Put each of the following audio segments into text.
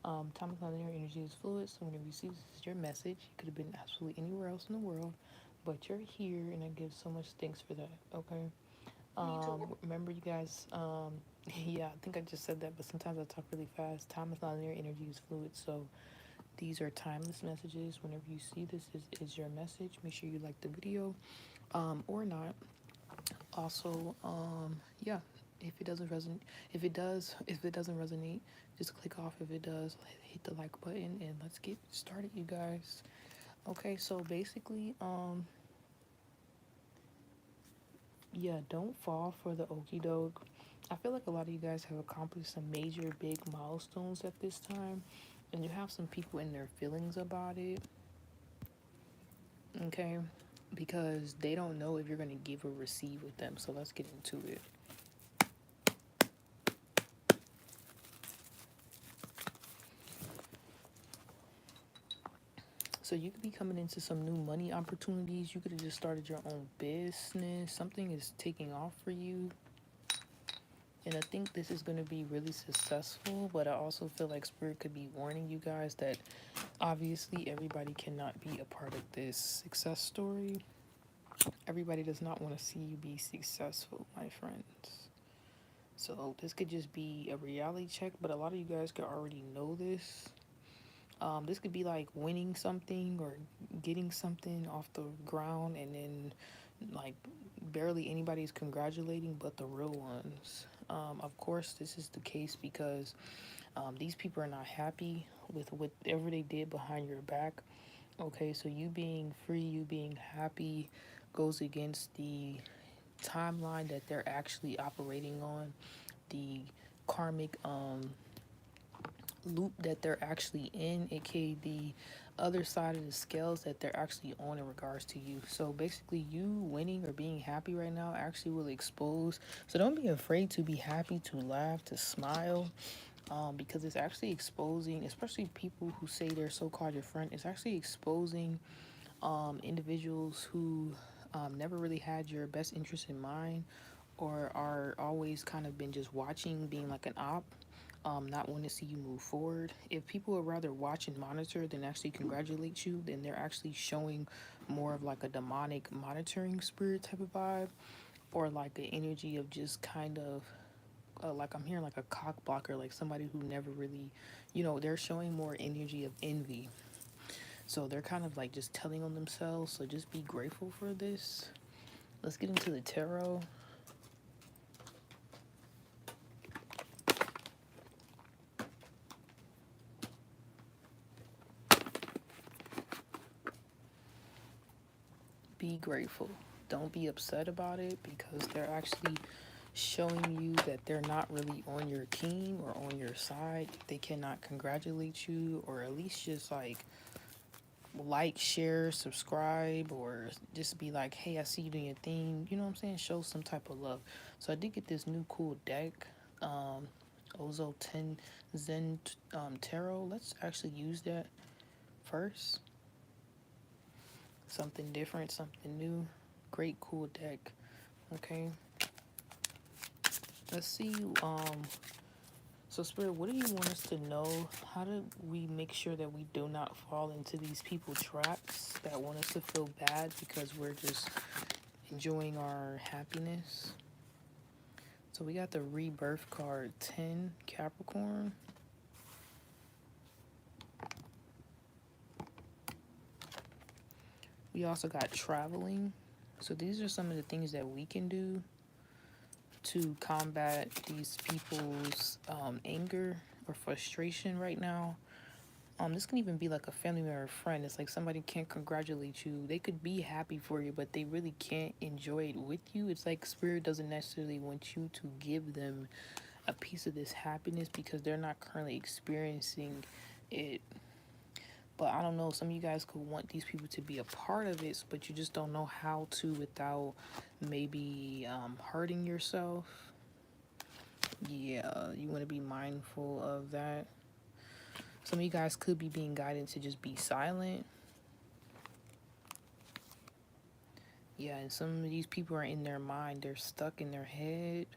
Time is non-linear, energy is fluid, so whenever you see this is your message. You could have been absolutely anywhere else in the world, but you're here, and I give so much thanks for that, okay? Remember, you guys, yeah, I think I just said that, but sometimes I talk really fast. Time is non-linear, energy is fluid, so these are timeless messages. Whenever you see this is your message. Make sure you like the video, or not. Also, yeah, if it doesn't resonate, if it doesn't resonate, just click off. If it does, hit the like button, and let's get started, you guys. Okay, so basically, yeah, don't fall for the okey doke. I feel like a lot of you guys have accomplished some major big milestones at this time, and you have some people in their feelings about it, okay? Because they don't know if you're going to give or receive with them. So let's get into it. So you could be coming into some new money opportunities. You could have just started your own business. Something is taking off for you. And I think this is going to be really successful. But I also feel like Spirit could be warning you guys that obviously everybody cannot be a part of this success story. Everybody does not want to see you be successful, my friends. So this could just be a reality check, but a lot of you guys could already know this. This could be like winning something or getting something off the ground, and then like barely anybody's congratulating but the real ones. Of course, this is the case because these people are not happy with whatever they did behind your back. Okay, so you being free, you being happy goes against the timeline that they're actually operating on, the karmic loop that they're actually in, aka the other side of the scales that they're actually on in regards to you. So basically, you winning or being happy right now actually will expose. So don't be afraid to be happy, to laugh, to smile, because it's actually exposing, especially people who say they're so-called your friend. It's actually exposing individuals who never really had your best interest in mind, or are always kind of been just watching, being like an op, not wanting to see you move forward. If people would rather watch and monitor than actually congratulate you, then they're actually showing more of like a demonic monitoring spirit type of vibe, or like an energy of just kind of like I'm hearing like a cock blocker, like somebody who never really, they're showing more energy of envy. So they're kind of like just telling on themselves. So just be grateful for this. Let's get into the tarot. Be grateful. Don't be upset about it, because they're actually showing you that they're not really on your team or on your side. They cannot congratulate you, or at least just like, share, subscribe, or just be like, hey, I see you doing your thing. You know what I'm saying? Show some type of love. So I did get this new cool deck, Ozo 10 Zen Tarot. Let's actually use that first. Something different, something new. Great cool deck. Okay. Let's see. So Spirit, what do you want us to know? How do we make sure that we do not fall into these people traps that want us to feel bad because we're just enjoying our happiness? So we got the rebirth card, 10 Capricorn. We also got traveling. So these are some of the things that we can do to combat these people's anger or frustration right now. This can even be like a family member or friend. It's like somebody can't congratulate you. They could be happy for you, but they really can't enjoy it with you. It's like Spirit doesn't necessarily want you to give them a piece of this happiness because they're not currently experiencing it. But I don't know, some of you guys could want these people to be a part of it, but you just don't know how to without maybe hurting yourself. Yeah, you want to be mindful of that. Some of you guys could be being guided to just be silent. Yeah, and some of these people are in their mind. They're stuck in their head.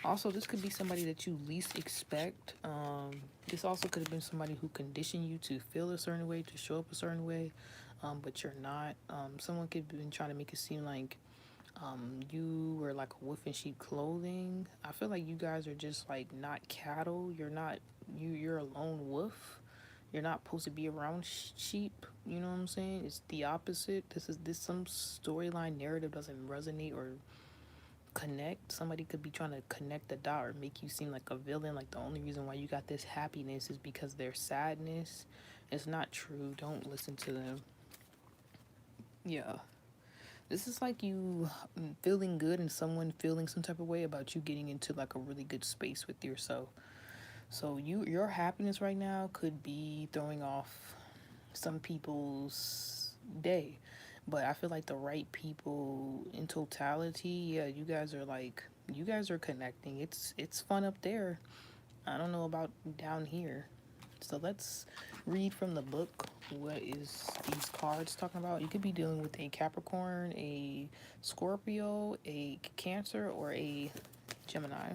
Also, this could be somebody that you least expect. This also could have been somebody who conditioned you to feel a certain way, to show up a certain way, but you're not. Someone could have been trying to make it seem like you were like a wolf in sheep clothing. I feel like you guys are just like not cattle. You're not you're a lone wolf. You're not supposed to be around sheep. You know what I'm saying? It's the opposite. This some storyline narrative doesn't resonate or connect. Somebody could be trying to connect the dot or make you seem like a villain, like the only reason why you got this happiness is because their sadness. It's not true. Don't listen to them. Yeah, this is like you feeling good and someone feeling some type of way about you getting into like a really good space with yourself. So your happiness right now could be throwing off some people's day. But I feel like the right people in totality, yeah, you guys are connecting. It's fun up there. I don't know about down here. So let's read from the book. What is these cards talking about? You could be dealing with a Capricorn, a Scorpio, a Cancer, or a Gemini.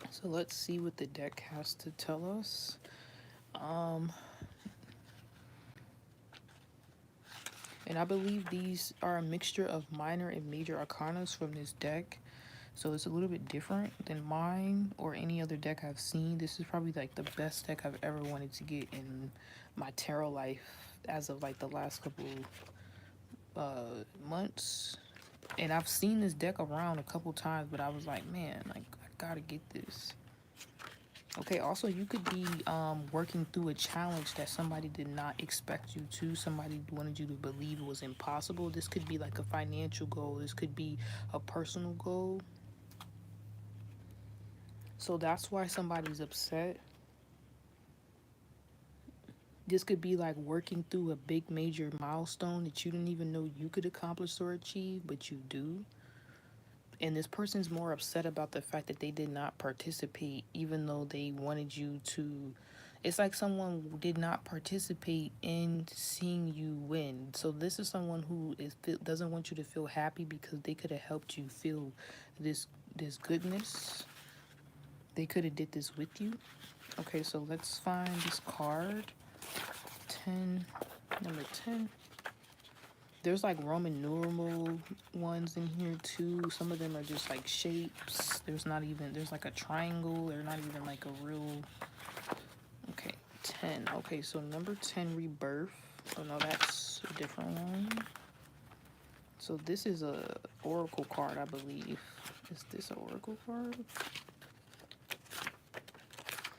So let's see what the deck has to tell us. And I believe these are a mixture of minor and major arcanas from this deck. So it's a little bit different than mine or any other deck I've seen. This is probably like the best deck I've ever wanted to get in my tarot life as of like the last couple months. And I've seen this deck around a couple times, but I was like, man, like I gotta get this. Okay, also you could be working through a challenge that somebody did not expect you to. Somebody wanted you to believe it was impossible. This could be like a financial goal. This could be a personal goal. So that's why somebody's upset. This could be like working through a big major milestone that you didn't even know you could accomplish or achieve, but you do. And this person's more upset about the fact that they did not participate even though they wanted you to. It's like someone did not participate in seeing you win. So this is someone who doesn't want you to feel happy because they could have helped you feel this goodness. They could have did this with you. Okay, so let's find this card. 10, number 10. There's like Roman numeral ones in here too. Some of them are just like shapes. There's like a triangle. They're not even like a real. Okay, 10. Okay, so number 10, rebirth. Oh no, that's a different one. So this is a oracle card, I believe. Is this an oracle card?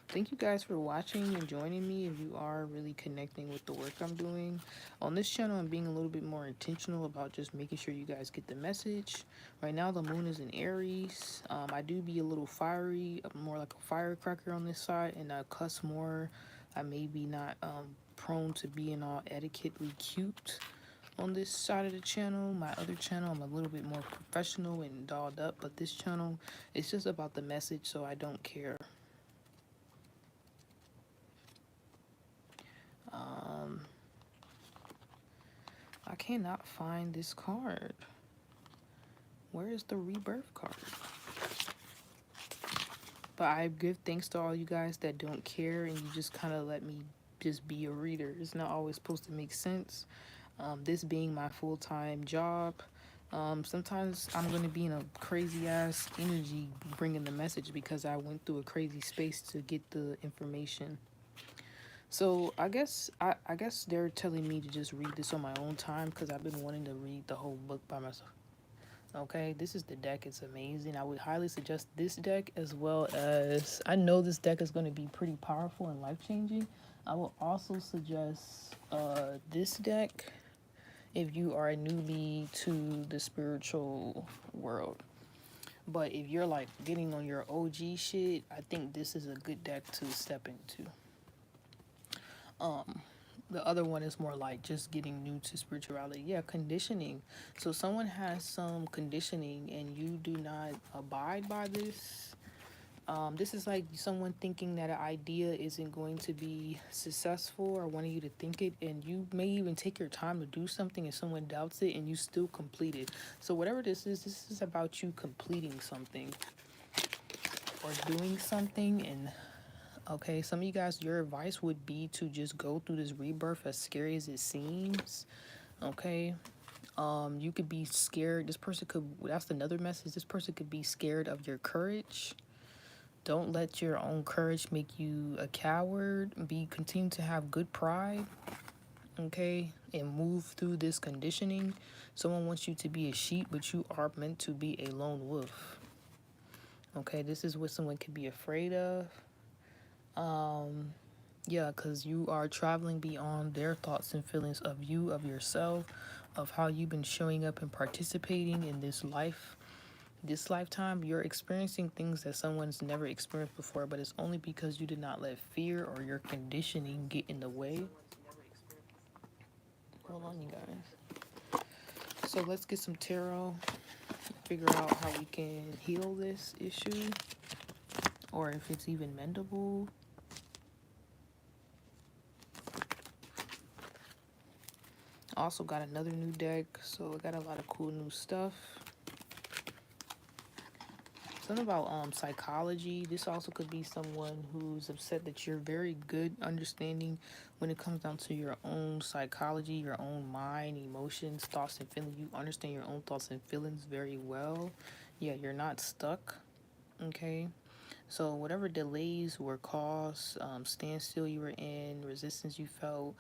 Thank you guys for watching and joining me. If you are really connecting with the work I'm doing on this channel, I'm being a little bit more intentional about just making sure you guys get the message. Right now the moon is in Aries. I do be a little fiery, more like a firecracker on this side, and I cuss more. I may be not prone to being all etiquetely cute on this side of the channel. My other channel, I'm a little bit more professional and dolled up, but this channel, it's just about the message, so I don't care. I cannot find this card. Where is the rebirth card? But I give thanks to all you guys that don't care and you just kind of let me just be a reader. It's not always supposed to make sense. This being my full-time job, sometimes I'm going to be in a crazy ass energy bringing the message because I went through a crazy space to get the information. So I guess they're telling me to just read this on my own time because I've been wanting to read the whole book by myself. Okay, this is the deck. It's amazing. I would highly suggest this deck, as well as I know this deck is going to be pretty powerful and life-changing. I will also suggest this deck if you are a newbie to the spiritual world. But if you're like getting on your OG shit, I think this is a good deck to step into. The other one is more like just getting new to spirituality. Yeah, conditioning. So someone has some conditioning and you do not abide by this. This is like someone thinking that an idea isn't going to be successful or wanting you to think it, and you may even take your time to do something and someone doubts it and you still complete it. So whatever this is about you completing something. or doing something. And okay, some of you guys, your advice would be to just go through this rebirth, as scary as it seems. Okay, you could be scared. This person could, that's another message, this person could be scared of your courage. Don't let your own courage make you a coward. Continue to have good pride, okay, and move through this conditioning. Someone wants you to be a sheep, but you are meant to be a lone wolf. Okay, this is what someone could be afraid of. Yeah, because you are traveling beyond their thoughts and feelings of you, of yourself, of how you've been showing up and participating in this life. This lifetime, you're experiencing things that someone's never experienced before, but it's only because you did not let fear or your conditioning get in the way. Hold on, you guys. So let's get some tarot, figure out how we can heal this issue, or if it's even mendable. Also got another new deck, so I got a lot of cool new stuff. Something about psychology. This also could be someone who's upset that you're very good understanding when it comes down to your own psychology, your own mind, emotions, thoughts, and feelings. You understand your own thoughts and feelings very well. Yeah, you're not stuck. Okay. So whatever delays were caused, standstill you were in, resistance you felt,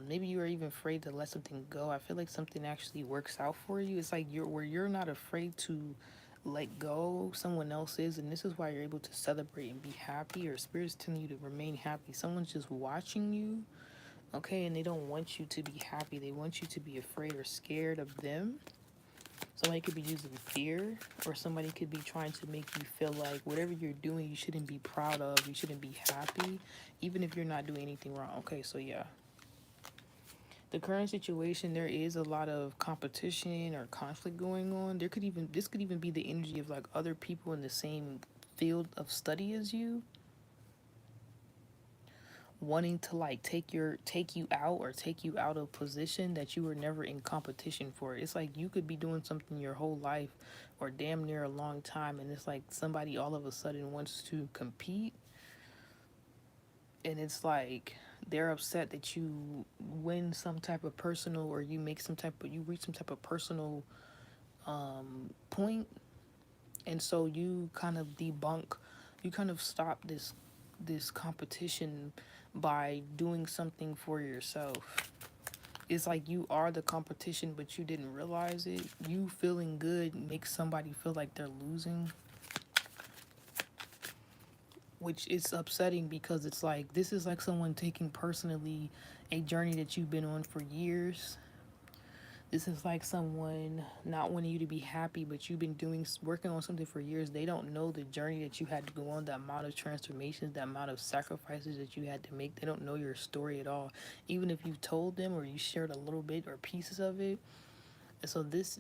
maybe you were even afraid to let something go. I feel like something actually works out for you. It's like you're not afraid to let go, someone else is, and this is why you're able to celebrate and be happy, or spirit's telling you to remain happy. Someone's just watching you, okay, and they don't want you to be happy. They want you to be afraid or scared of them. Somebody could be using fear, or somebody could be trying to make you feel like whatever you're doing, you shouldn't be proud of, you shouldn't be happy, even if you're not doing anything wrong. Okay, so yeah. The current situation, there is a lot of competition or conflict going on. This could even be the energy of like other people in the same field of study as you, wanting to like take you out, or take you out of position that you were never in competition for. It's like you could be doing something your whole life or damn near a long time, and it's like somebody all of a sudden wants to compete, and it's like they're upset that you win some type of personal, or you reach some type of personal point, and so you kind of stop this competition by doing something for yourself. It's like you are the competition, but you didn't realize it. You feeling good makes somebody feel like they're losing, which is upsetting, because it's like this is like someone taking personally a journey that you've been on for years. This is like someone not wanting you to be happy, but you've been working on something for years. They don't know the journey that you had to go on, the amount of transformations, the amount of sacrifices that you had to make. They don't know your story at all, even if you told them or you shared a little bit or pieces of it. And so this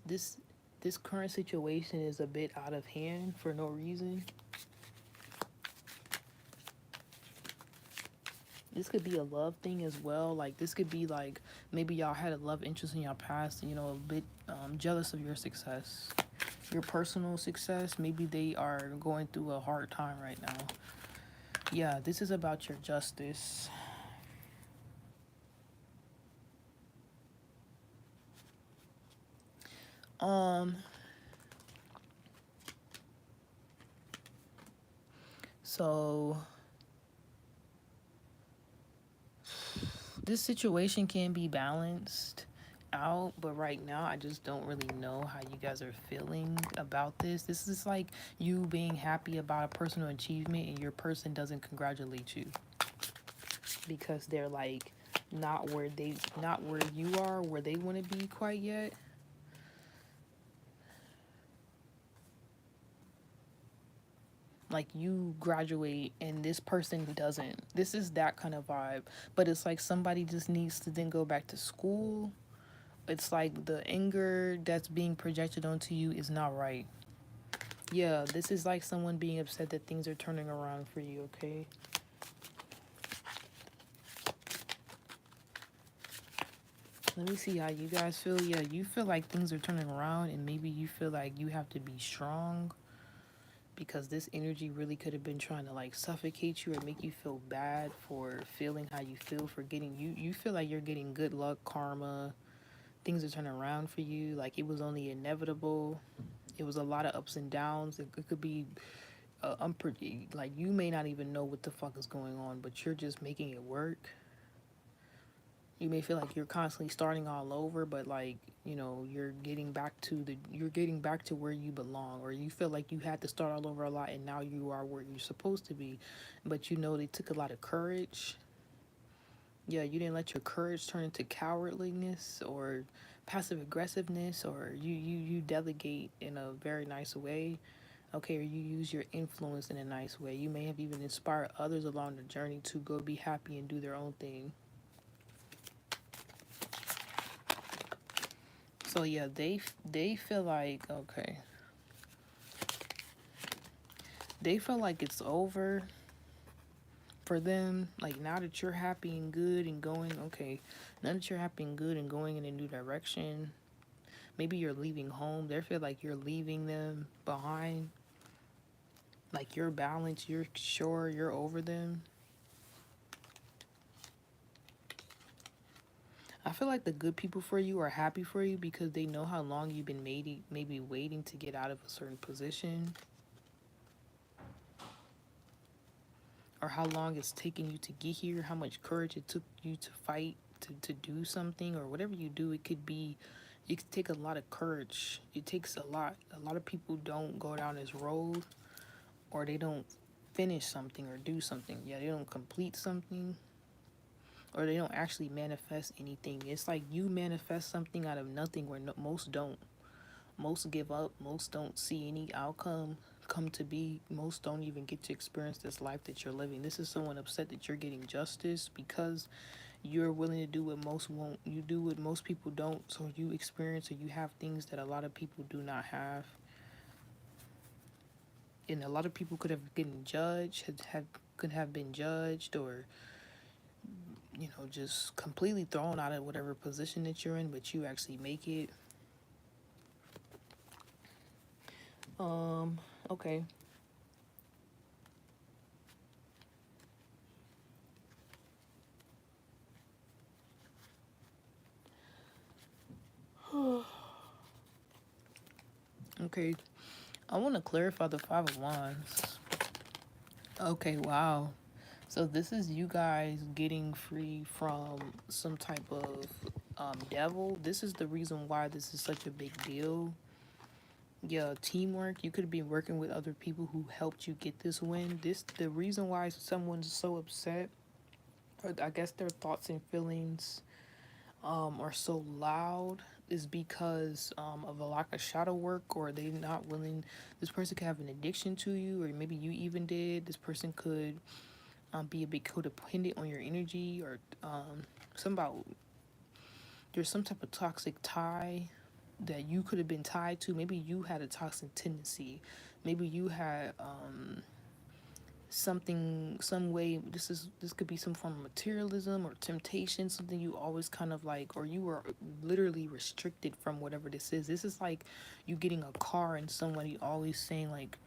current situation is a bit out of hand for no reason. This could be a love thing as well. Like this could be like maybe y'all had a love interest in your past, you know, a bit jealous of your success, your personal success. Maybe they are going through a hard time right now. Yeah, this is about your justice. So this situation can be balanced out, but right now I just don't really know how you guys are feeling about this. This is like you being happy about a personal achievement and your person doesn't congratulate you because they're like not where you are, where they want to be quite yet. Like you graduate and this person doesn't. This is that kind of vibe, but it's like somebody just needs to then go back to school. It's like the anger that's being projected onto you is not right. Yeah, this is like someone being upset that things are turning around for you, okay? Let me see how you guys feel. Yeah, you feel like things are turning around, and maybe you feel like you have to be strong because this energy really could have been trying to like suffocate you or make you feel bad for feeling how you feel, for getting you feel like you're getting good luck, karma, things are turning around for you, like it was only inevitable. It was a lot of ups and downs. It could be like you may not even know what the fuck is going on, but you're just making it work. You may feel like you're constantly starting all over, but like, you know, you're getting back to where you belong, or you feel like you had to start all over a lot and now you are where you're supposed to be. But you know, they took a lot of courage. Yeah, you didn't let your courage turn into cowardliness or passive aggressiveness, or you delegate in a very nice way. Okay, or you use your influence in a nice way. You may have even inspired others along the journey to go be happy and do their own thing. So yeah, they feel like, okay, they feel like it's over for them. Like now that you're happy and good and going, okay, now that you're happy and good and going in a new direction, maybe you're leaving home. They feel like you're leaving them behind. Like you're balanced, you're sure you're over them. I feel like the good people for you are happy for you because they know how long you've been maybe waiting to get out of a certain position, or how long it's taken you to get here, how much courage it took you to fight to do something, or whatever you do. It could take a lot of courage. It takes a lot. A lot of people don't go down this road, or they don't finish something or do something. Yeah, they don't complete something, or they don't actually manifest anything. It's like you manifest something out of nothing, where most don't. Most give up. Most don't see any outcome come to be. Most don't even get to experience this life that you're living. This is someone upset that you're getting justice because you're willing to do what most won't. You do what most people don't. So you experience, or you have things that a lot of people do not have. And a lot of people could have been judged, could have been judged, or you know, just completely thrown out of whatever position that you're in, but you actually make it. Okay. Okay. I want to clarify the Five of Wands. Okay, wow. So this is you guys getting free from some type of devil. This is the reason why this is such a big deal. Yeah, teamwork. You could be working with other people who helped you get this win. The reason why someone's so upset, or I guess their thoughts and feelings are so loud, is because of a lack of shadow work, or they not willing. This person could have an addiction to you, or maybe you even did. This person could be a bit codependent on your energy, or some about there's some type of toxic tie that you could have been tied to. Maybe you had a toxic tendency. Maybe you had something, some way. This could be some form of materialism or temptation, something you always kind of like, or you were literally restricted from whatever this is. This is like you getting a car and somebody always saying like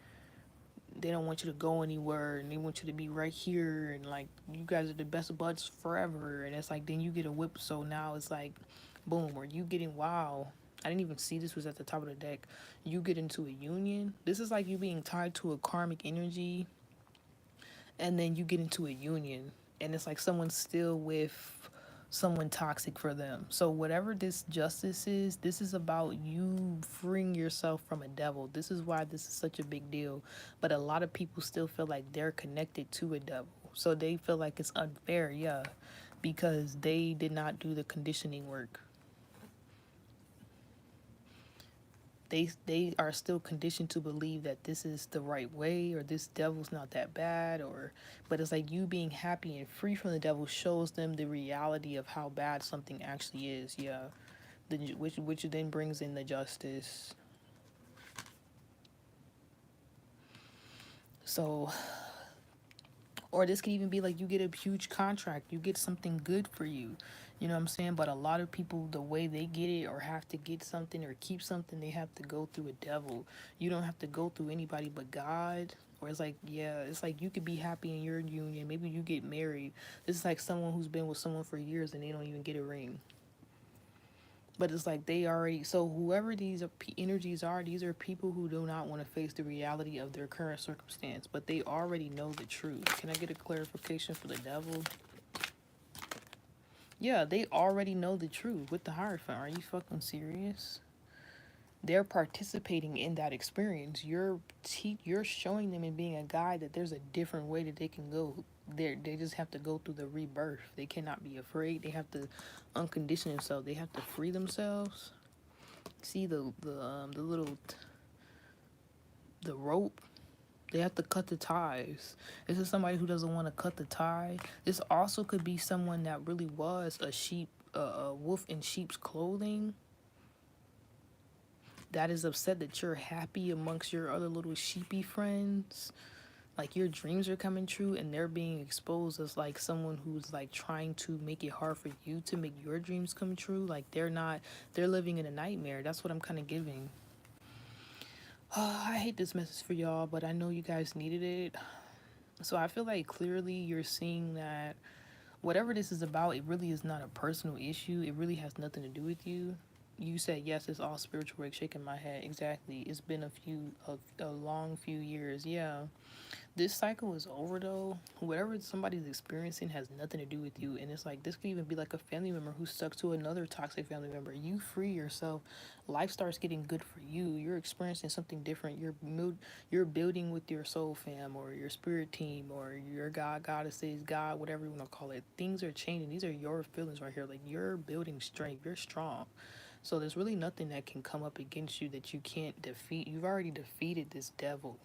they don't want you to go anywhere and they want you to be right here, and like you guys are the best buds forever, and it's like then you get a whip. So now it's like boom, or you getting, wow, I didn't even see this was at the top of the deck. You get into a union. This is like you being tied to a karmic energy, and then you get into a union, and it's like someone's still with someone toxic for them. So whatever this justice is, this is about you freeing yourself from a devil. This is why this is such a big deal. But a lot of people still feel like they're connected to a devil, so they feel like it's unfair. Yeah, because they did not do the conditioning work. They are still conditioned to believe that this is the right way, or this devil's not that bad, or but it's like you being happy and free from the devil shows them the reality of how bad something actually is. Yeah, which then brings in the justice. So Or this could even be like you get a huge contract, you get something good for you. You know what I'm saying? But a lot of people, the way they get it or have to get something or keep something, they have to go through a devil. You don't have to go through anybody but God. Or it's like, yeah, it's like you could be happy in your union. Maybe you get married. This is like someone who's been with someone for years and they don't even get a ring. But it's like they already, so whoever these energies are, these are people who do not want to face the reality of their current circumstance, but they already know the truth. Can I get a clarification for the devil? Yeah, they already know the truth with the Hierophant. Are you fucking serious? They're participating in that experience. You're showing them and being a guide that there's a different way that they can go. They just have to go through the rebirth. They cannot be afraid. They have to uncondition themselves. They have to free themselves. See the little the rope. They have to cut the ties. This is somebody who doesn't want to cut the tie. This also could be someone that really was a wolf in sheep's clothing, that is upset that you're happy amongst your other little sheepy friends. Like your dreams are coming true and they're being exposed as like someone who's like trying to make it hard for you to make your dreams come true. Like they're living in a nightmare. That's what I'm kind of giving. I hate this message for y'all, but I know you guys needed it. So I feel like clearly you're seeing that whatever this is about, it really is not a personal issue. It really has nothing to do with you. You said yes, it's all spiritual work. Shaking my head. Exactly. It's been a long few years. Yeah. This cycle is over though. Whatever somebody's experiencing has nothing to do with you. And it's like this could even be like a family member who's stuck to another toxic family member. You free yourself. Life starts getting good for you. You're experiencing something different. You're building with your soul fam or your spirit team or your God, goddesses, God, whatever you want to call it. Things are changing. These are your feelings right here. Like you're building strength. You're strong. So there's really nothing that can come up against you that you can't defeat. You've already defeated this devil.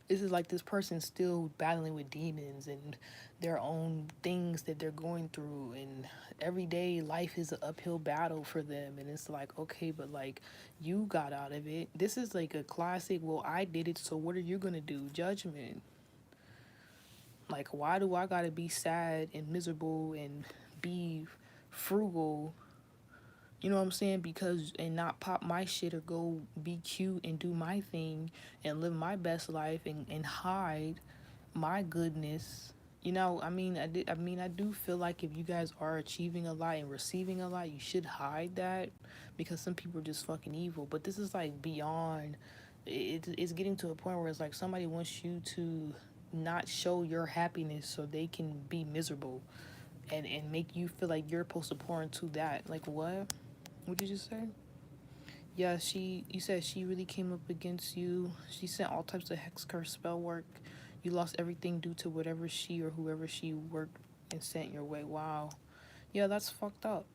This is like this person still battling with demons and their own things that they're going through, and every day life is an uphill battle for them, and it's like, okay, but like you got out of it. This is like a classic, well, I did it, so what are you gonna do? Judgment. Like, why do I gotta be sad and miserable and be frugal, you know what I'm saying? Because, and not pop my shit or go be cute and do my thing and live my best life and hide my goodness. You know, I do feel like if you guys are achieving a lot and receiving a lot, you should hide that, because some people are just fucking evil. But this is like beyond, it's getting to a point where it's like somebody wants you to not show your happiness so they can be miserable and make you feel like you're supposed to pour into that. Like, what? What did you just say? Yeah, you said she really came up against you. She sent all types of hex curse spell work. You lost everything due to whatever she or whoever she worked and sent your way. Wow. Yeah, that's fucked up.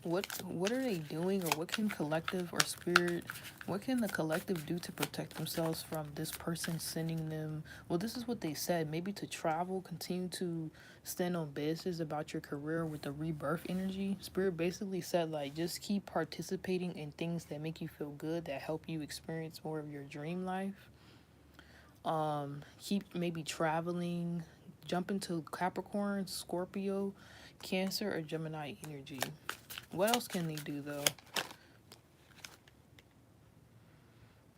What are they doing, or what can collective or spirit, what can the collective do to protect themselves from this person sending them, well, this is what they said, maybe to travel, continue to stand on business about your career with the rebirth energy. Spirit basically said like just keep participating in things that make you feel good, that help you experience more of your dream life. Keep maybe traveling, jump into Capricorn, Scorpio, Cancer, or Gemini energy. What else can they do though?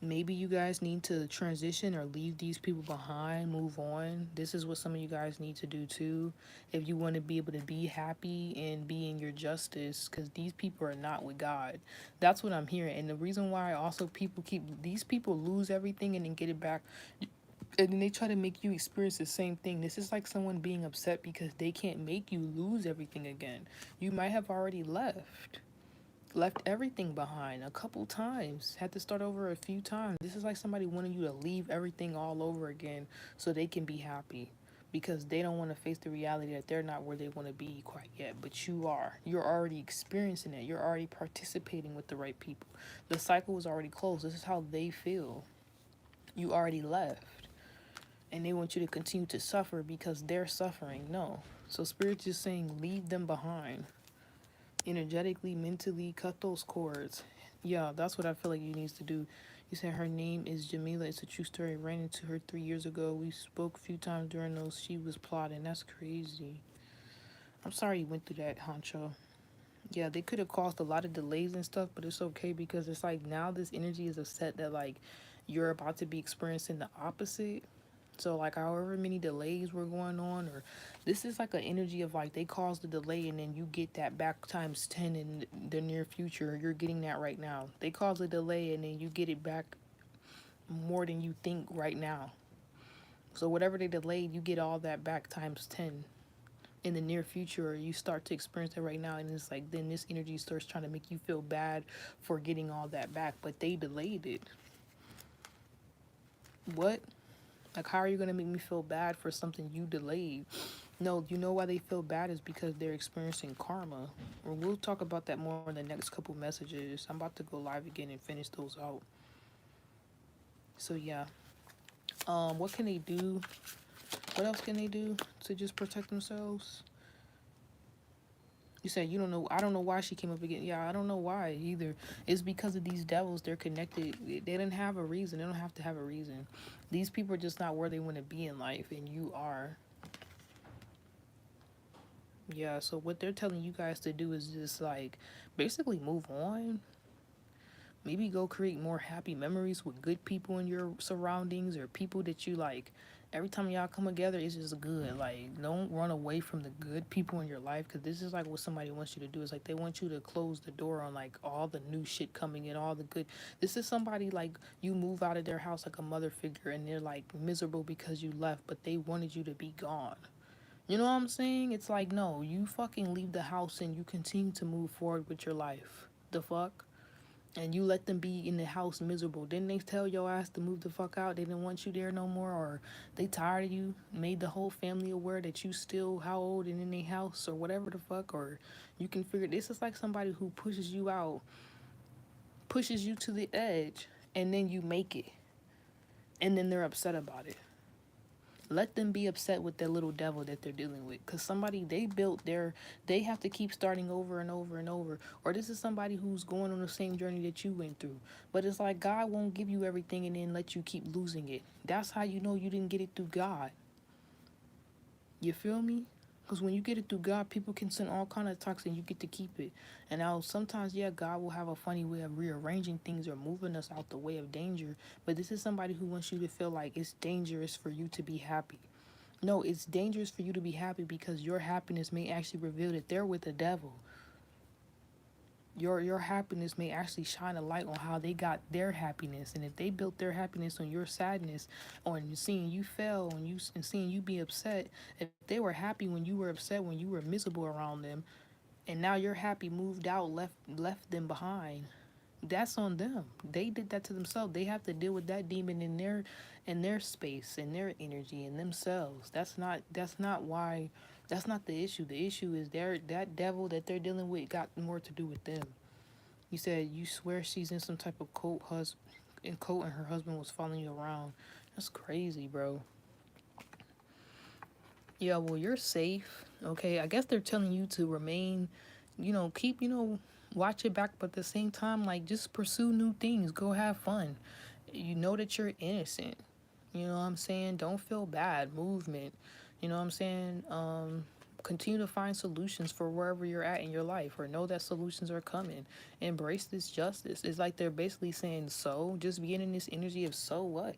Maybe you guys need to transition or leave these people behind, move on. This is what some of you guys need to do too, if you want to be able to be happy and be in your justice, because these people are not with God. That's what I'm hearing. And the reason why also these people lose everything and then get it back, and then they try to make you experience the same thing. This is like someone being upset because they can't make you lose everything again. You might have already left everything behind a couple times, had to start over a few times. This is like somebody wanting you to leave everything all over again so they can be happy, because they don't want to face the reality that they're not where they want to be quite yet, but you are. You're already experiencing it. You're already participating with the right people. The cycle was already closed. This is how they feel. You already left, and they want you to continue to suffer because they're suffering. No. So Spirit's just saying leave them behind. Energetically, mentally, cut those cords. Yeah, that's what I feel like you needs to do. You said her name is Jamila. It's a true story. I ran into her 3 years ago. We spoke a few times during those. She was plotting. That's crazy. I'm sorry you went through that, Honcho. Yeah, they could have caused a lot of delays and stuff, but it's okay because it's like now this energy is upset that like you're about to be experiencing the opposite. So like however many delays were going on, or this is like an energy of like they caused the delay and then you get that back times 10 in the near future. You're getting that right now. They caused a delay and then you get it back more than you think right now. So whatever they delayed, you get all that back times 10 in the near future. Or you start to experience it right now, and it's like then this energy starts trying to make you feel bad for getting all that back, but they delayed it. What? Like, how are you gonna make me feel bad for something you delayed? No, you know why they feel bad is because they're experiencing karma. Or we'll talk about that more in the next couple messages. I'm about to go live again and finish those out. So yeah. What can they do? What else can they do to just protect themselves? You said you don't know. I don't know why she came up again. Yeah, I don't know why either. It's because of these devils. They're connected. They didn't have a reason. They don't have to have a reason. These people are just not where they want to be in life, and you are. Yeah, so what they're telling you guys to do is just like basically move on. Maybe go create more happy memories with good people in your surroundings or people that you like. Every time y'all come together, it's just good. Like, don't run away from the good people in your life because this is like what somebody wants you to do. It's like they want you to close the door on like all the new shit coming in, all the good. This is somebody like you move out of their house like a mother figure and they're like miserable because you left, but they wanted you to be gone. You know what I'm saying? It's like, no, you fucking leave the house and you continue to move forward with your life. The fuck? And you let them be in the house miserable. Didn't they tell your ass to move the fuck out? They didn't want you there no more, or they tired of you, made the whole family aware that you still how old and in their house or whatever the fuck, or you can figure this is like somebody who pushes you out, pushes you to the edge, and then you make it. And then they're upset about it. Let them be upset with their little devil that they're dealing with, because somebody they built their they have to keep starting over and over and over. Or this is somebody who's going on the same journey that you went through, but it's like God won't give you everything and then let you keep losing it. That's how you know you didn't get it through God. You feel me? Because when you get it through God, people can send all kind of attacks and you get to keep it. And now sometimes, yeah, God will have a funny way of rearranging things or moving us out the way of danger. But this is somebody who wants you to feel like it's dangerous for you to be happy. No, it's dangerous for you to be happy because your happiness may actually reveal that they're with the devil. Your happiness may actually shine a light on how they got their happiness, and if they built their happiness on your sadness, on seeing you fail, and seeing you be upset, if they were happy when you were upset, when you were miserable around them, and now you're happy, moved out, left them behind, that's on them. They did that to themselves. They have to deal with that demon in their space, in their energy, in themselves. That's not why that's not the issue. The issue is that devil that they're dealing with got more to do with them. You said you swear she's in some type of coat and her husband was following you around. That's crazy, bro. Yeah, well, you're safe. Okay, I guess they're telling you to remain, keep, watch it back, but at the same time, like, just pursue new things. Go have fun. You know that you're innocent. You know what I'm saying? Don't feel bad. Movement. You know what I'm saying? Continue to find solutions for wherever you're at in your life, or know that solutions are coming. Embrace this justice. It's like they're basically saying, so just being in this energy of so what?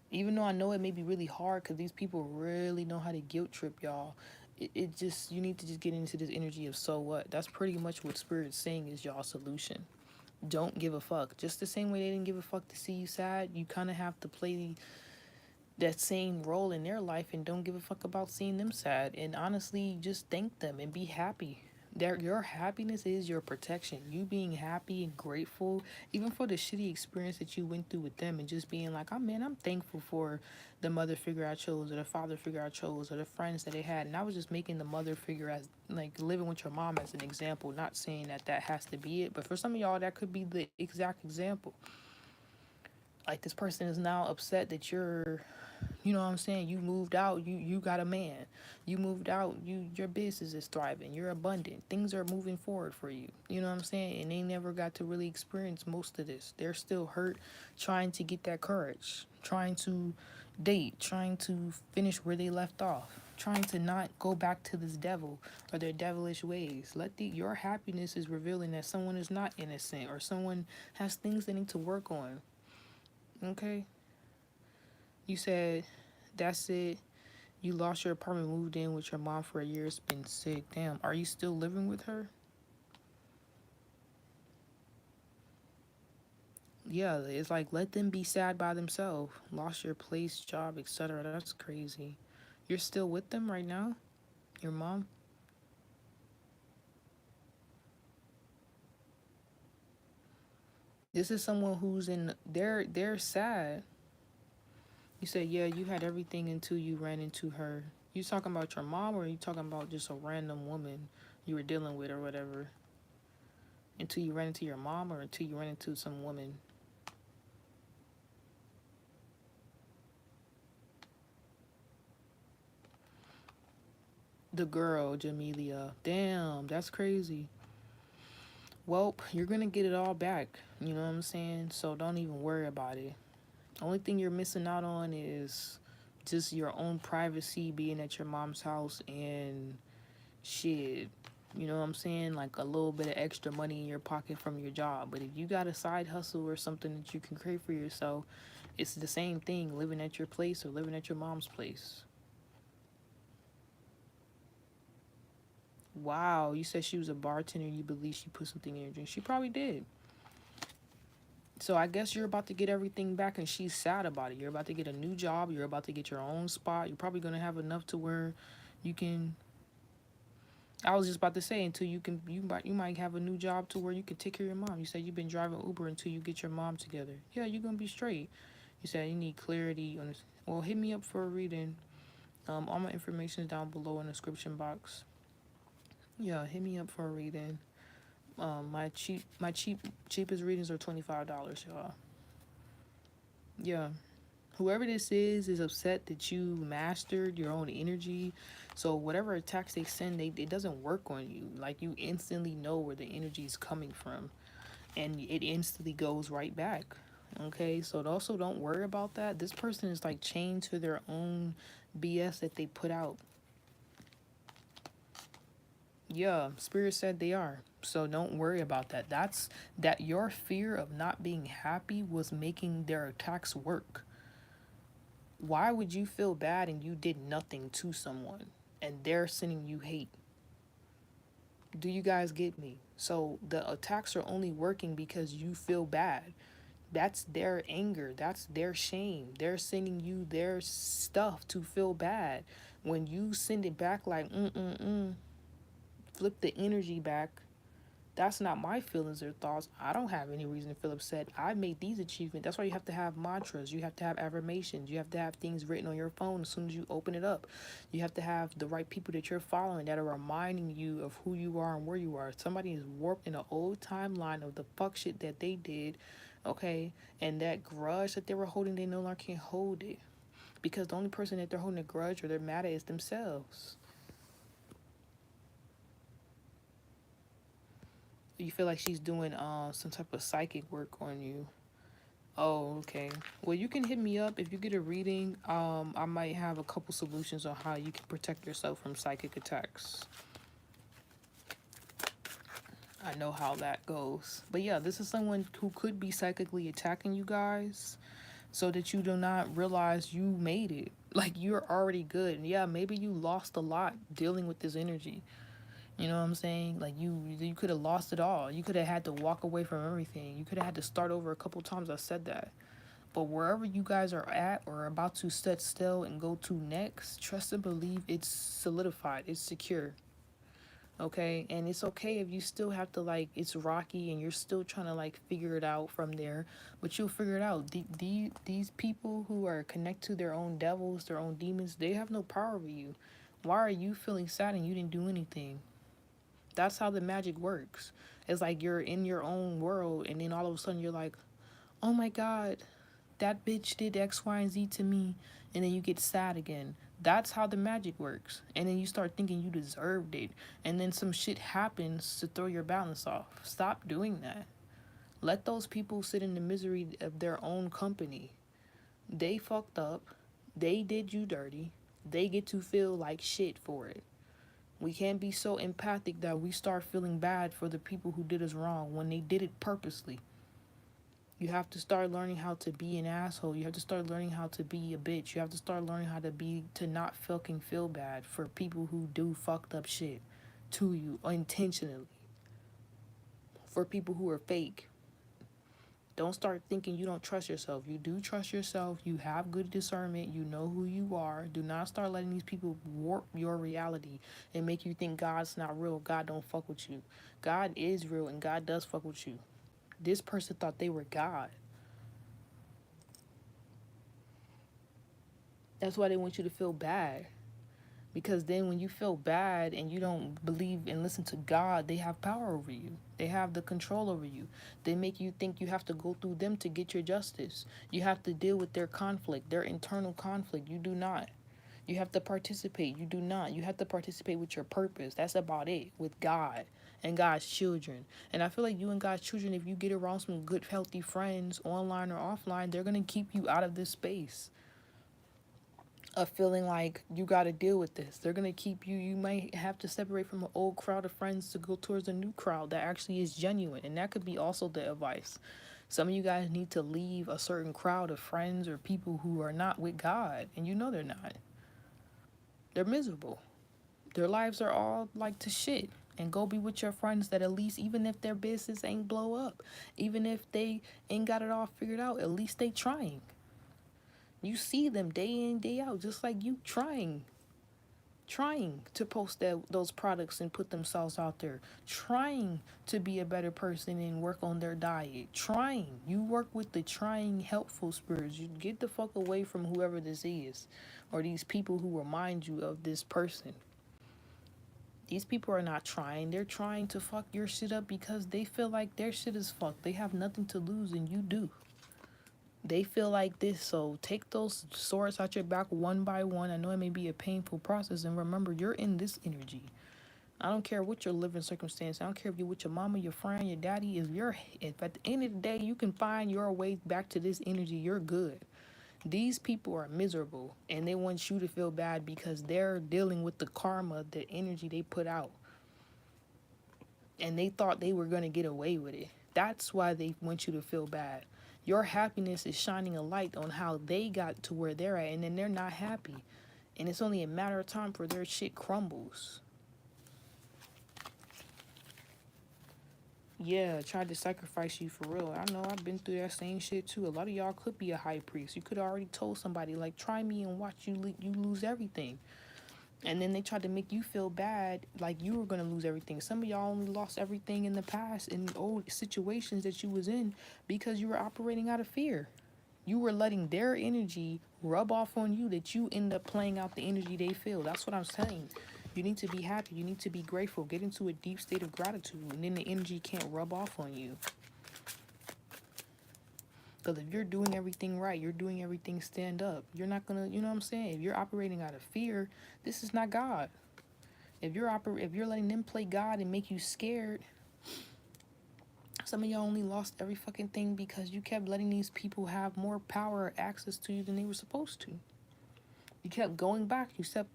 Even though I know it may be really hard because these people really know how to guilt trip y'all. It just, you need to just get into this energy of so what. That's pretty much what Spirit's saying is y'all solution. Don't give a fuck. Just the same way they didn't give a fuck to see you sad, you kind of have to play that same role in their life and don't give a fuck about seeing them sad. And honestly, just thank them and be happy. Your happiness is your protection. You being happy and grateful, even for the shitty experience that you went through with them, and just being like, oh man, I'm thankful for the mother figure I chose, or the father figure I chose, or the friends that they had. And I was just making the mother figure as like living with your mom as an example, not saying that that has to be it, but for some of y'all, that could be the exact example. Like this person is now upset that you're, you know what I'm saying, you moved out, you got a man, you moved out, your business is thriving, you're abundant, things are moving forward for you, you know what I'm saying, and they never got to really experience most of this. They're still hurt, trying to get that courage, trying to date, trying to finish where they left off, trying to not go back to this devil or their devilish ways. Your happiness is revealing that someone is not innocent or someone has things they need to work on. Okay, you said that's it. You lost your apartment, moved in with your mom for a year, it's been sick. Damn, are you still living with her? Yeah, it's like let them be sad by themselves. Lost your place, job, etc. That's crazy. You're still with them right now? Your mom? This is someone who's in they're sad. You said, yeah, you had everything until you ran into her. You talking about your mom or are you talking about just a random woman you were dealing with or whatever? Until you ran into your mom or until you ran into some woman? The girl, Jamelia. Damn, that's crazy. Well, you're gonna get it all back. You know what I'm saying? So don't even worry about it. Only thing you're missing out on is just your own privacy being at your mom's house and shit. You know what I'm saying? Like a little bit of extra money in your pocket from your job. But if you got a side hustle or something that you can create for yourself, it's the same thing living at your place or living at your mom's place. Wow, you said she was a bartender. You believe she put something in your drink. She probably did. So I guess you're about to get everything back and she's sad about it. You're about to get a new job. You're about to get your own spot. You're probably going to have enough to where you can. I was just about to say until you might have a new job to where you can take care of your mom. You said you've been driving Uber until you get your mom together. Yeah, you're going to be straight. You said you need clarity on this. Well, hit me up for a reading. All my information is down below in the description box. Yeah, hit me up for a reading. My cheapest readings are $25, y'all. Yeah. Whoever this is upset that you mastered your own energy. So whatever attacks they send, it doesn't work on you. Like you instantly know where the energy is coming from, and it instantly goes right back. Okay, so also don't worry about that. This person is like chained to their own BS that they put out. Yeah, Spirit said they are. So don't worry about that. That your fear of not being happy was making their attacks work. Why would you feel bad and you did nothing to someone and they're sending you hate? Do you guys get me? So the attacks are only working because you feel bad. That's their anger. That's their shame. They're sending you their stuff to feel bad. When you send it back like, flip the energy back. That's not my feelings or thoughts. I don't have any reason to feel upset. I made these achievements. That's why you have to have mantras. You have to have affirmations. You have to have things written on your phone as soon as you open it up. You have to have the right people that you're following that are reminding you of who you are and where you are. Somebody is warped in an old timeline of the fuck shit that they did, okay? And that grudge that they were holding, they no longer can hold it. Because the only person that they're holding a grudge or they're mad at is themselves. You feel like she's doing some type of psychic work on you. Oh, okay. Well, you can hit me up if you get a reading. I might have a couple solutions on how you can protect yourself from psychic attacks. I know how that goes. But yeah, this is someone who could be psychically attacking you guys so that you do not realize you made it. Like you're already good. And yeah, maybe you lost a lot dealing with this energy. You know what I'm saying? Like you could have lost it all. You could have had to walk away from everything. You could have had to start over a couple times. I said that. But wherever you guys are at or about to set still and go to next, trust and believe it's solidified. It's secure. Okay? And it's okay if you still have to like it's rocky and you're still trying to like figure it out from there, but you'll figure it out. These people who are connected to their own devils, their own demons, they have no power over you. Why are you feeling sad and you didn't do anything? That's how the magic works. It's like you're in your own world and then all of a sudden you're like, oh my God, that bitch did X, Y, and Z to me, and then you get sad again. That's how the magic works. And then you start thinking you deserved it. And then some shit happens to throw your balance off. Stop doing that. Let those people sit in the misery of their own company. They fucked up. They did you dirty. They get to feel like shit for it. We can't be so empathic that we start feeling bad for the people who did us wrong when they did it purposely. You have to start learning how to be an asshole. You have to start learning how to be a bitch. You have to start learning how to not fucking feel bad for people who do fucked up shit to you intentionally. For people who are fake. Don't start thinking you don't trust yourself. You do trust yourself. You have good discernment. You know who you are. Do not start letting these people warp your reality and make you think God's not real. God don't fuck with you. God is real and God does fuck with you. This person thought they were God. That's why they want you to feel bad. Because then when you feel bad and you don't believe and listen to God, they have power over you. They have the control over you. They make you think you have to go through them to get your justice. You have to deal with their conflict, their internal conflict. You do not. You have to participate. You do not. You have to participate with your purpose. That's about it. With God and God's children. And I feel like you and God's children, if you get around some good, healthy friends, online or offline, they're going to keep you out of this space of feeling like you got to deal with this. They're going to keep you. You might have to separate from an old crowd of friends to go towards a new crowd that actually is genuine. And that could be also the advice. Some of you guys need to leave a certain crowd of friends or people who are not with God. And you know they're not. They're miserable. Their lives are all like to shit. And go be with your friends that at least, even if their business ain't blow up, even if they ain't got it all figured out, at least they trying. You see them day in, day out, just like you trying to post those products and put themselves out there, trying to be a better person and work on their diet, trying. You work with the trying, helpful spirits. You get the fuck away from whoever this is or these people who remind you of this person. These people are not trying. They're trying to fuck your shit up because they feel like their shit is fucked. They have nothing to lose and you do. They feel like this, so take those swords out your back one by one. I know it may be a painful process, and remember, you're in this energy. I don't care what your living circumstance. I don't care if you're with your mama, your friend, your daddy. If at the end of the day you can find your way back to this energy, you're good. These people are miserable, and they want you to feel bad because they're dealing with the karma, the energy they put out. And they thought they were going to get away with it. That's why they want you to feel bad. Your happiness is shining a light on how they got to where they're at, and then they're not happy. And it's only a matter of time for their shit crumbles. Yeah, tried to sacrifice you for real. I know I've been through that same shit too. A lot of y'all could be a high priest. You could have already told somebody, like, try me and watch you lose everything. And then they tried to make you feel bad, like you were going to lose everything. Some of y'all only lost everything in the past, in old situations that you was in, because you were operating out of fear. You were letting their energy rub off on you that you end up playing out the energy they feel. That's what I'm saying. You need to be happy. You need to be grateful. Get into a deep state of gratitude, and then the energy can't rub off on you. Because if you're doing everything right, you're doing everything stand up. You're not going to, you know what I'm saying? If you're operating out of fear, this is not God. If you're letting them play God and make you scared, some of y'all only lost every fucking thing because you kept letting these people have more power or access to you than they were supposed to. You kept going back. You kept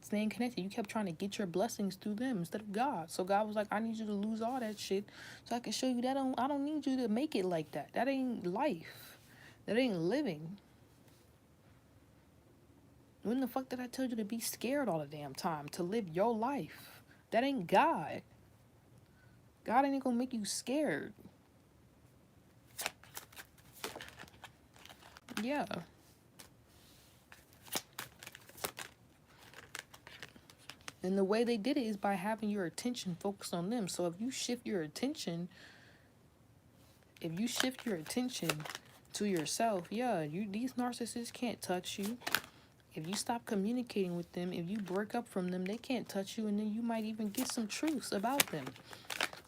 staying connected. You kept trying to get your blessings through them instead of God. So God was like, I need you to lose all that shit so I can show you that I don't need you to make it like that. That ain't life. That ain't living. When the fuck did I tell you to be scared all the damn time? To live your life. That ain't God. God ain't gonna make you scared. Yeah. And the way they did it is by having your attention focused on them. So if you shift your attention to yourself, yeah, these narcissists can't touch you. If you stop communicating with them, if you break up from them, they can't touch you, and then you might even get some truths about them.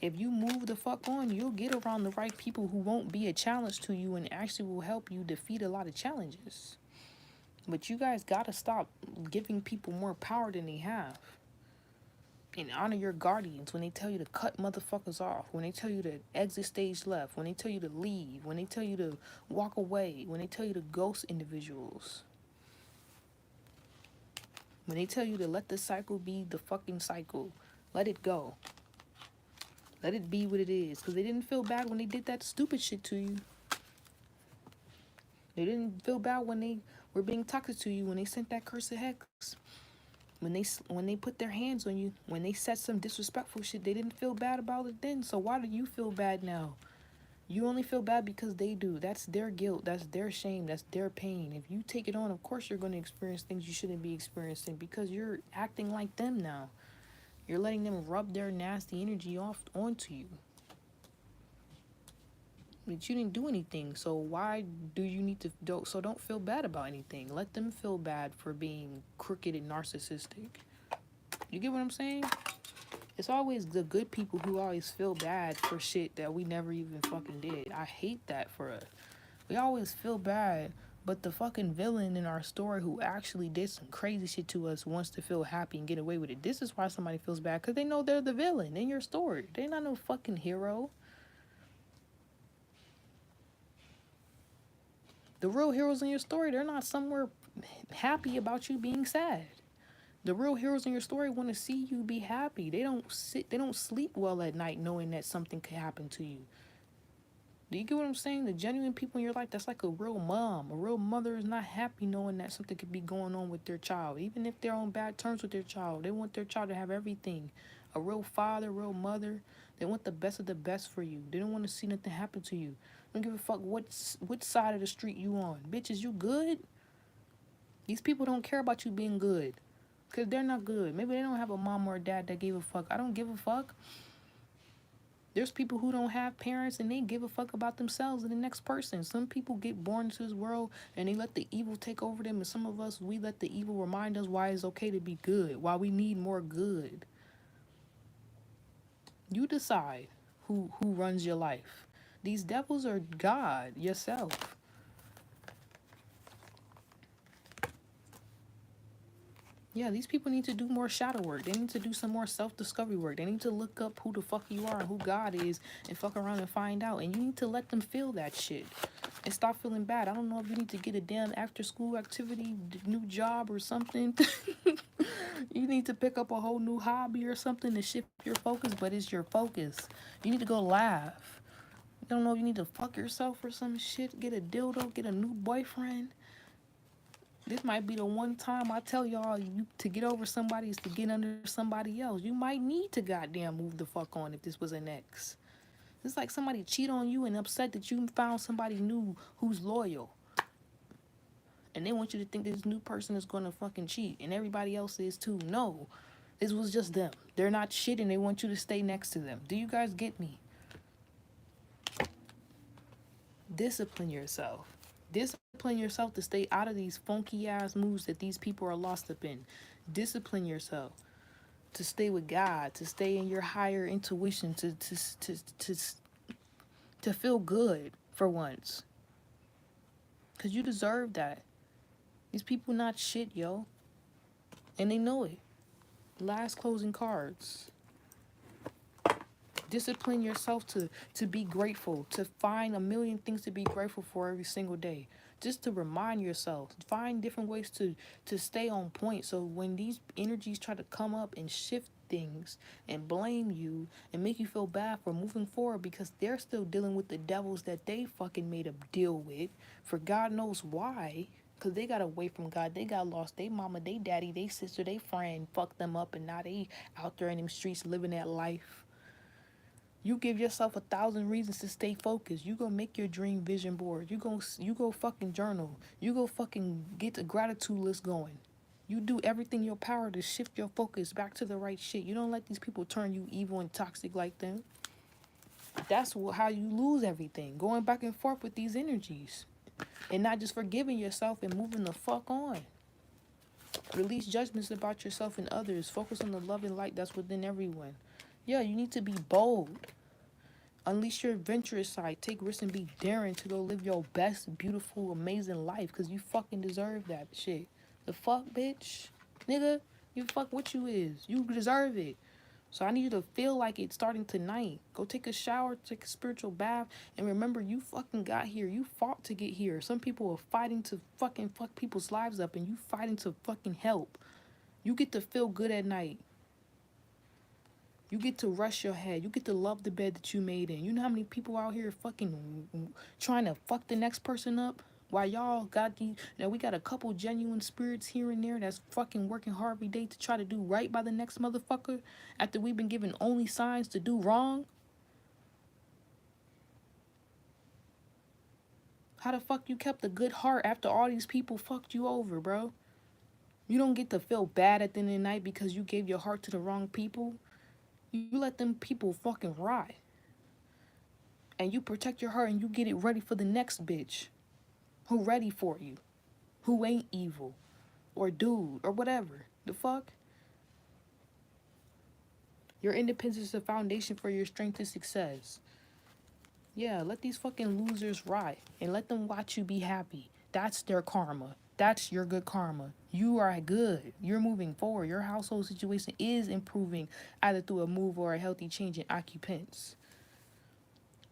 If you move the fuck on, you'll get around the right people who won't be a challenge to you and actually will help you defeat a lot of challenges. But you guys gotta stop giving people more power than they have. And honor your guardians when they tell you to cut motherfuckers off, when they tell you to exit stage left, when they tell you to leave, when they tell you to walk away, when they tell you to ghost individuals, when they tell you to let the cycle be the fucking cycle. Let it go. Let it be what it is. Because they didn't feel bad when they did that stupid shit to you. They didn't feel bad when they were being toxic to you, when they sent that cursed hex. When they put their hands on you, when they said some disrespectful shit, they didn't feel bad about it then. So why do you feel bad now? You only feel bad because they do. That's their guilt. That's their shame. That's their pain. If you take it on, of course you're going to experience things you shouldn't be experiencing because you're acting like them now. You're letting them rub their nasty energy off onto you. But you didn't do anything, so why do you need to don't feel bad about anything. Let them feel bad for being crooked and narcissistic. You get what I'm saying? It's always the good people who always feel bad for shit that we never even fucking did. I hate that for us. We always feel bad, but the fucking villain in our story who actually did some crazy shit to us wants to feel happy and get away with it. This is why somebody feels bad, because they know they're the villain in your story. They're not no fucking hero. The real heroes in your story, they're not somewhere happy about you being sad. The real heroes in your story want to see you be happy. They don't sleep well at night knowing that something could happen to you. Do you get what I'm saying? The genuine people in your life, that's like a real mom. A real mother is not happy knowing that something could be going on with their child. Even if they're on bad terms with their child, they want their child to have everything. A real father, real mother, they want the best of the best for you. They don't want to see nothing happen to you. Don't give a fuck which side of the street you on. Bitch, is you good? These people don't care about you being good. Because they're not good. Maybe they don't have a mom or a dad that gave a fuck. I don't give a fuck. There's people who don't have parents and they give a fuck about themselves and the next person. Some people get born into this world and they let the evil take over them. And some of us, we let the evil remind us why it's okay to be good. Why we need more good. You decide who runs your life. These devils are God, yourself. Yeah, these people need to do more shadow work. They need to do some more self-discovery work. They need to look up who the fuck you are and who God is and fuck around and find out. And you need to let them feel that shit and stop feeling bad. I don't know if you need to get a damn after-school activity, new job or something. You need to pick up a whole new hobby or something to shift your focus, but it's your focus. You need to go laugh. You don't know if you need to fuck yourself or some shit, get a dildo, get a new boyfriend. This might be the one time I tell y'all to get over somebody is to get under somebody else. You might need to goddamn move the fuck on if this was an ex. It's like somebody cheat on you and upset that you found somebody new who's loyal. And they want you to think this new person is going to fucking cheat. And everybody else is too. No. This was just them. They're not shit and they want you to stay next to them. Do you guys get me? Discipline yourself. Discipline yourself to stay out of these funky ass moves that these people are lost up in. Discipline yourself to stay with God, to stay in your higher intuition, to feel good for once. Cause you deserve that. These people not shit, yo. And they know it. Last closing cards. Discipline yourself to be grateful, to find a million things to be grateful for every single day. Just to remind yourself, find different ways to stay on point. So when these energies try to come up and shift things and blame you and make you feel bad for moving forward because they're still dealing with the devils that they fucking made a deal with for God knows why. Because they got away from God. They got lost. They mama, they daddy, they sister, they friend fucked them up and now they out there in them streets living that life. You give yourself 1,000 reasons to stay focused. You go make your dream vision board. You go fucking journal. You go fucking get the gratitude list going. You do everything in your power to shift your focus back to the right shit. You don't let these people turn you evil and toxic like them. That's how you lose everything. Going back and forth with these energies. And not just forgiving yourself and moving the fuck on. Release judgments about yourself and others. Focus on the love and light that's within everyone. Yeah, you need to be bold. Unleash your adventurous side. Take risks and be daring to go live your best, beautiful, amazing life. Because you fucking deserve that shit. The fuck, bitch? Nigga, you fuck what you is. You deserve it. So I need you to feel like it's starting tonight. Go take a shower, take a spiritual bath, and remember you fucking got here. You fought to get here. Some people are fighting to fucking fuck people's lives up, and you fighting to fucking help. You get to feel good at night. You get to rest your head. You get to love the bed that you made in. You know how many people out here fucking trying to fuck the next person up? While y'all got these, now we got a couple genuine spirits here and there that's fucking working hard every day to try to do right by the next motherfucker after we've been given only signs to do wrong. How the fuck you kept a good heart after all these people fucked you over, bro? You don't get to feel bad at the end of the night because you gave your heart to the wrong people. You let them people fucking rot. And you protect your heart and you get it ready for the next bitch who ready for you, who ain't evil or dude or whatever. The fuck? Your independence is the foundation for your strength and success. Yeah, let these fucking losers rot and let them watch you be happy. That's their karma. That's your good karma. You are good. You're moving forward. Your household situation is improving either through a move or a healthy change in occupants.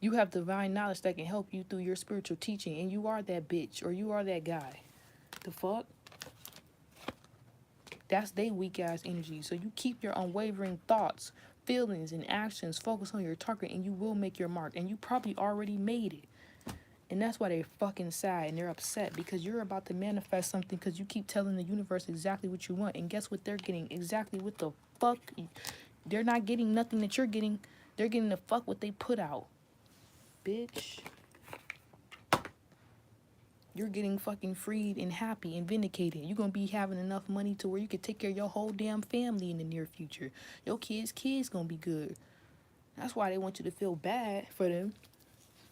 You have divine knowledge that can help you through your spiritual teaching, and you are that bitch or you are that guy. The fuck? That's they weak ass energy. So you keep your unwavering thoughts, feelings, and actions focused on your target, and you will make your mark. And you probably already made it. And that's why they're fucking sad and they're upset because you're about to manifest something because you keep telling the universe exactly what you want. And guess what they're getting? Exactly what the fuck? They're not getting nothing that you're getting. They're getting the fuck what they put out. Bitch. You're getting fucking freed and happy and vindicated. You're going to be having enough money to where you can take care of your whole damn family in the near future. Your kids going to be good. That's why they want you to feel bad for them.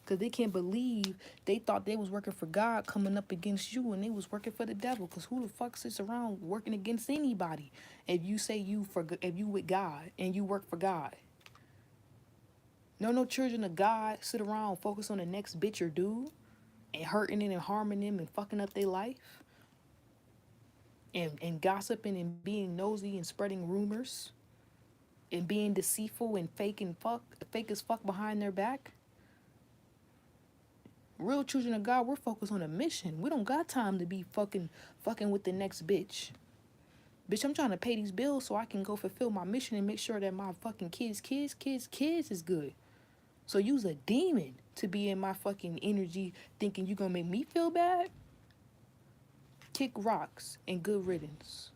Because they can't believe they thought they was working for God coming up against you and they was working for the devil. Because who the fuck sits around working against anybody if you say if you with God and you work for God? No children of God sit around focus on the next bitch or dude and hurting it and harming them and fucking up their life and gossiping and being nosy and spreading rumors and being deceitful and fake as fuck behind their back. Real children of God, we're focused on a mission. We don't got time to be fucking with the next bitch. Bitch, I'm trying to pay these bills so I can go fulfill my mission and make sure that my fucking kids is good. So you's a demon to be in my fucking energy thinking you gonna make me feel bad? Kick rocks and good riddance.